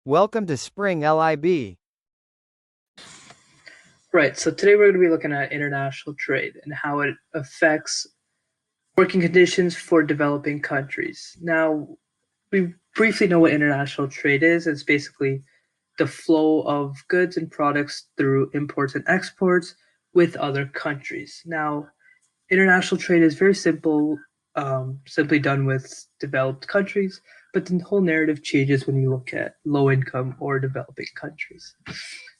Welcome to Spring LIB. Right, so today we're going to be looking at international trade and how it affects working conditions for developing countries. Now, we briefly know what international trade is. It's basically the flow of goods and products through imports and exports with other countries. Now, international trade is very simple, simply done with developed countries, but the whole narrative changes when you look at low income or developing countries.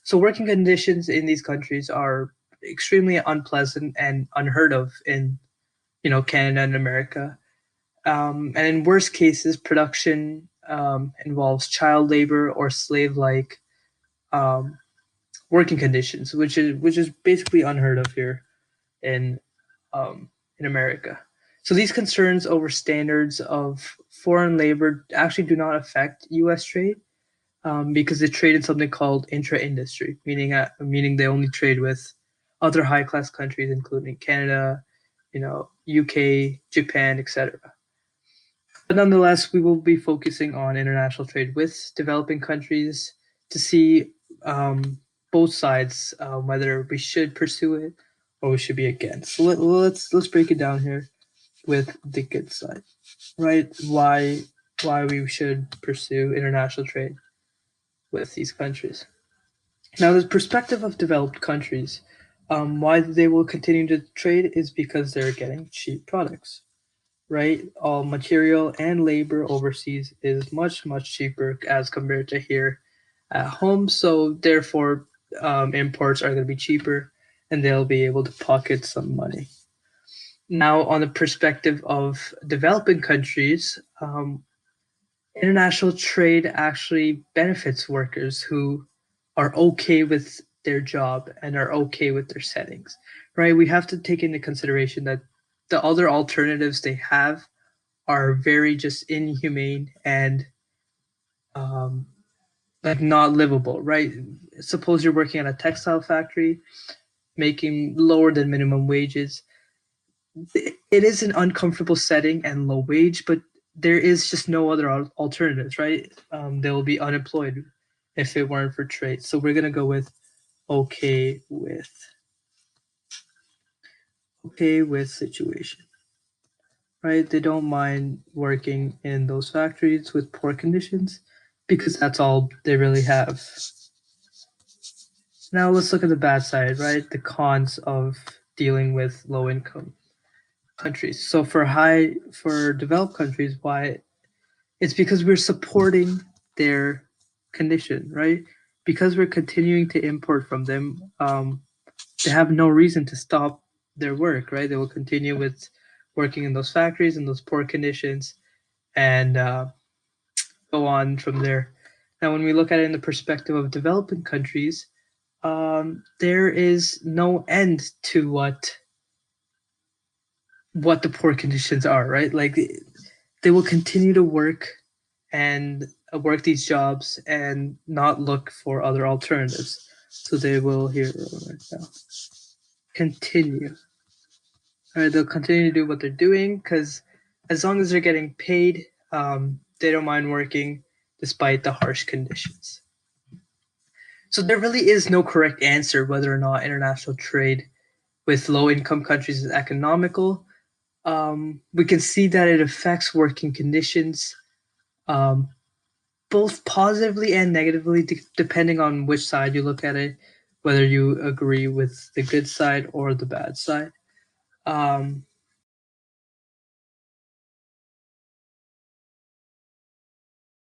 So working conditions in these countries are extremely unpleasant and unheard of in, Canada and America. And in worst cases, production involves child labor or slave-like um, working conditions, which is basically unheard of here in in America. So these concerns over standards of foreign labor actually do not affect U.S. trade because they trade in something called intra-industry, meaning they only trade with other high-class countries, including Canada, UK, Japan, etc. But nonetheless, we will be focusing on international trade with developing countries to see both sides, whether we should pursue it or we should be against. So let's break it down here with the good side, right? Why we should pursue international trade with these countries. Now, the perspective of developed countries, why they will continue to trade is because they're getting cheap products, right? All material and labor overseas is much, much cheaper as compared to here at home. So, therefore, imports are going to be cheaper and they'll be able to pocket some money. Now, on the perspective of developing countries, international trade actually benefits workers who are okay with their job and are okay with their settings, right? We have to take into consideration that the other alternatives they have are very just inhumane and um, like not livable, right? Suppose you're working at a textile factory making lower than minimum wages. It is an uncomfortable setting and low wage, but there is just no other alternatives, right? They will be unemployed if it weren't for trade. So we're gonna go with okay with situation, right? They don't mind working in those factories with poor conditions because that's all they really have. Now let's look at the bad side, right? The cons of dealing with low income countries. So for developed countries, why it's because we're supporting their condition, right? Because we're continuing to import from them, they have no reason to stop their work, right? They will continue with working in those factories in those poor conditions and go on from there. Now, when we look at it in the perspective of developing countries, there is no end to what the poor conditions are, right? Like they will continue to work and work these jobs and not look for other alternatives. So they will here right now continue. All right, they'll continue to do what they're doing because as long as they're getting paid, they don't mind working despite the harsh conditions. So there really is no correct answer whether or not international trade with low-income countries is economical. We can see that it affects working conditions, um, both positively and negatively, depending on which side you look at it, whether you agree with the good side or the bad side.